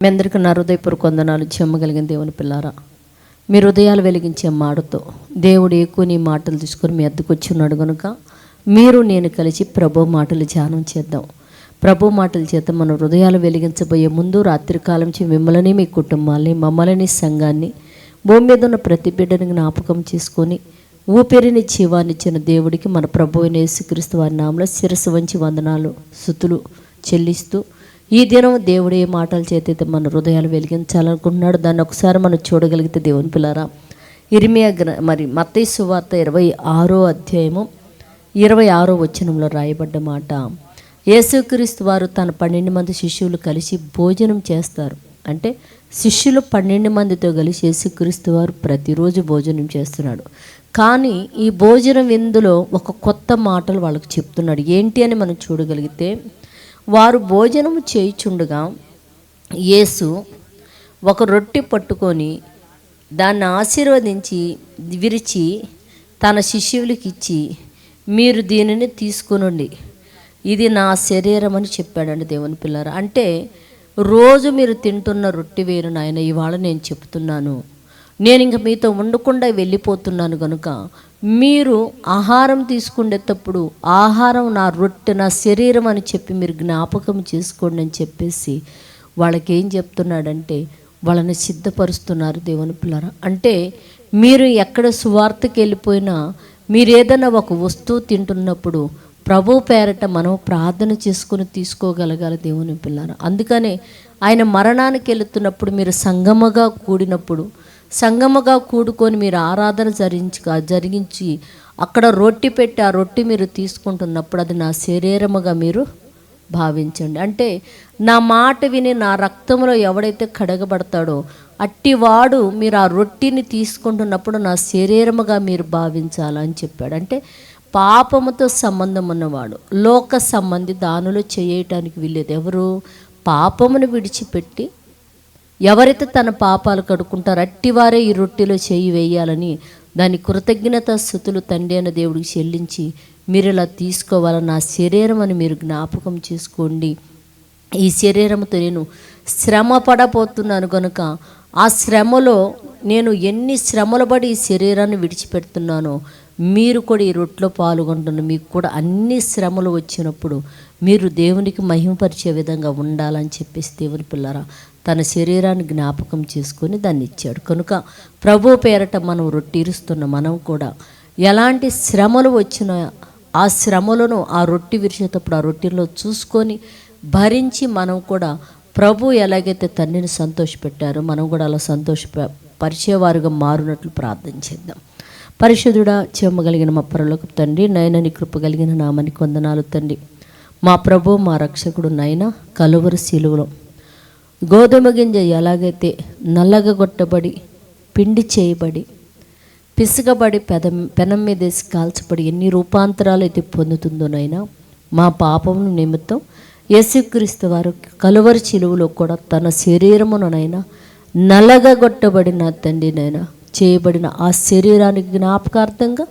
మీ అందరికీ నా హృదయపూర్వక వందనాలు. చెమ్మగలిగిన దేవుని పిల్లారా, మీ హృదయాలు వెలిగించే మాటతో దేవుడు ఎక్కువ నీ మాటలు తీసుకొని మీ అద్దెకు వచ్చి ఉన్నాడు కనుక మీరు నేను కలిసి ప్రభు మాటలు ధ్యానం చేద్దాం. ప్రభు మాటల చేత మన హృదయాలు వెలిగించబోయే ముందు రాత్రికాలం నుంచి మిమ్మల్ని, మీ కుటుంబాన్ని, మమ్మల్ని, సంఘాన్ని, భూమి మీద ఉన్న ప్రతి బిడ్డని జ్ఞాపకం చేసుకొని ఊపిరిని జీవాన్నిచ్చిన దేవుడికి మన ప్రభు అయిన యేసుక్రీస్తు వారి నామములో శిరస్సు వంచి వందనాలు స్తుతులు చెల్లిస్తూ, ఈ దినం దేవుడు ఏ మాటల చేత మన హృదయాలు వెలిగించాలనుకుంటున్నాడు దాన్ని ఒకసారి మనం చూడగలిగితే దేవుని పిల్లారా, ఇర్మియా మత్తయి సువార్త 26వ అధ్యాయము 26వ వచనంలో రాయబడ్డ మాట, యేసుక్రీస్తు వారు తన 12 మంది శిష్యులు కలిసి భోజనం చేస్తారు. అంటే శిష్యులు 12 మందితో కలిసి యేసుక్రీస్తు వారు ప్రతిరోజు భోజనం చేస్తున్నాడు. కానీ ఈ భోజనం విందులో ఒక కొత్త మాటలు వాళ్ళకి చెప్తున్నాడు. ఏంటి అని మనం చూడగలిగితే, వారు భోజనం చేయుచుండగా యేసు ఒక రొట్టె పట్టుకొని దాన్ని ఆశీర్వదించి విరిచి తన శిష్యులకి ఇచ్చి, మీరు దీనిని తీసుకొనండి, ఇది నా శరీరం అని చెప్పాడండి దేవుని పిల్లరా. అంటే రోజు మీరు తింటున్న రొట్టె వేరు నాయన, ఇవాళ నేను చెప్తున్నాను, నేను ఇంక మీతో ఉండకుండా వెళ్ళిపోతున్నాను కనుక మీరు ఆహారం తీసుకునేటప్పుడు ఆహారం నా రొట్టె నా శరీరం అని చెప్పి మీరు జ్ఞాపకం చేసుకోండి అని చెప్పేసి వాళ్ళకి ఏం చెప్తున్నాడంటే వాళ్ళని సిద్ధపరుస్తున్నారు దేవుని పిల్లరా. అంటే మీరు ఎక్కడ సువార్తకి వెళ్ళిపోయినా మీరు ఏదైనా ఒక వస్తువు తింటున్నప్పుడు ప్రభు పేరట మనం ప్రార్థన చేసుకుని తీసుకోగలగాలి దేవుని పిల్లరా. అందుకనే ఆయన మరణానికి వెళుతున్నప్పుడు మీరు సంగమగా కూడుకొని మీరు ఆరాధన జరిగించి అక్కడ రొట్టె పెట్టి ఆ రొట్టె మీరు తీసుకుంటున్నప్పుడు అది నా శరీరముగా మీరు భావించండి. అంటే నా మాట విని నా రక్తంలో ఎవడైతే కడగబడతాడో అట్టివాడు మీరు ఆ రొట్టెని తీసుకుంటున్నప్పుడు నా శరీరముగా మీరు భావించాలని చెప్పాడు. అంటే పాపముతో సంబంధం ఉన్నవాడు, లోక సంబంధి దానిలో చేయటానికి వీల్లేదు. ఎవరు పాపమును విడిచిపెట్టి ఎవరైతే తన పాపాలు కడుక్కుంటారో అట్టివారే ఈ రొట్టెలో చేయి వేయాలని దాని కృతజ్ఞత స్తుతులు తండ్రి అయిన దేవుడికి చెల్లించి మీరు ఇలా తీసుకోవాలని నా శరీరం అని మీరు జ్ఞాపకం చేసుకోండి. ఈ శరీరంతో నేను శ్రమ పడబోతున్నాను కనుక ఆ శ్రమలో నేను ఎన్ని శ్రమలు పడి ఈ శరీరాన్ని విడిచిపెడుతున్నానో మీరు కూడా ఈ రొట్టెలో పాల్గొంటున్న మీకు కూడా అన్ని శ్రమలు వచ్చినప్పుడు మీరు దేవునికి మహిమపరిచే విధంగా ఉండాలని చెప్పేసి దేవుని పిల్లరా తన శరీరాన్ని జ్ఞాపకం చేసుకొని దాన్ని ఇచ్చాడు. కనుక ప్రభు పేరట మనం రొట్టెరుస్తున్న మనం కూడా ఎలాంటి శ్రమలు వచ్చినా ఆ శ్రమలను ఆ రొట్టె విరిచేటప్పుడు ఆ రొట్టెలో చూసుకొని భరించి మనం కూడా ప్రభు ఎలాగైతే తండ్రిని సంతోషపెట్టారో మనం కూడా అలా పరిచేవారుగా మారునట్లు ప్రార్థన చేద్దాం. పరిశుద్ధుడా, చెమ్మగలిగిన మా పరలోకపు తండ్రి, నయనని కృప కలిగిన నామనికి వందనాలు తండ్రి. మా ప్రభు మా రక్షకుడు నైనా కలువరి శిలువలో గోధుమ గింజ ఎలాగైతే నల్లగా కొట్టబడి పిండి చేయబడి పిసుకబడి పెనం మీద వేసి కాల్చబడి ఎన్ని రూపాంతరాలు అయితే పొందుతుందో నైనా మా పాపం నిమిత్తం యేసుక్రీస్తు వారు కలువరి శిలువలో కూడా తన శరీరమునైనా నల్లగా కొట్టబడిన తండ్రినైనా చేయబడిన ఆ శరీరానికి జ్ఞాపకార్థంగా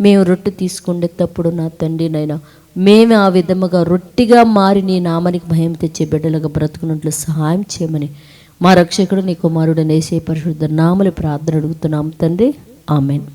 మేము రొట్టె తీసుకునేటప్పుడు నా తండ్రినైనా మేము ఆ విధముగా రొట్టిగా మారి నీ నామానికి భయం తెచ్చే బిడ్డలుగా బ్రతుకున్నట్లు సహాయం చేయమని మా రక్షకుడు నీ కుమారుడు యేసయ్య పరిశుద్ధ నామములో ప్రార్థన అడుగుతున్నాం తండ్రి. ఆమెన్.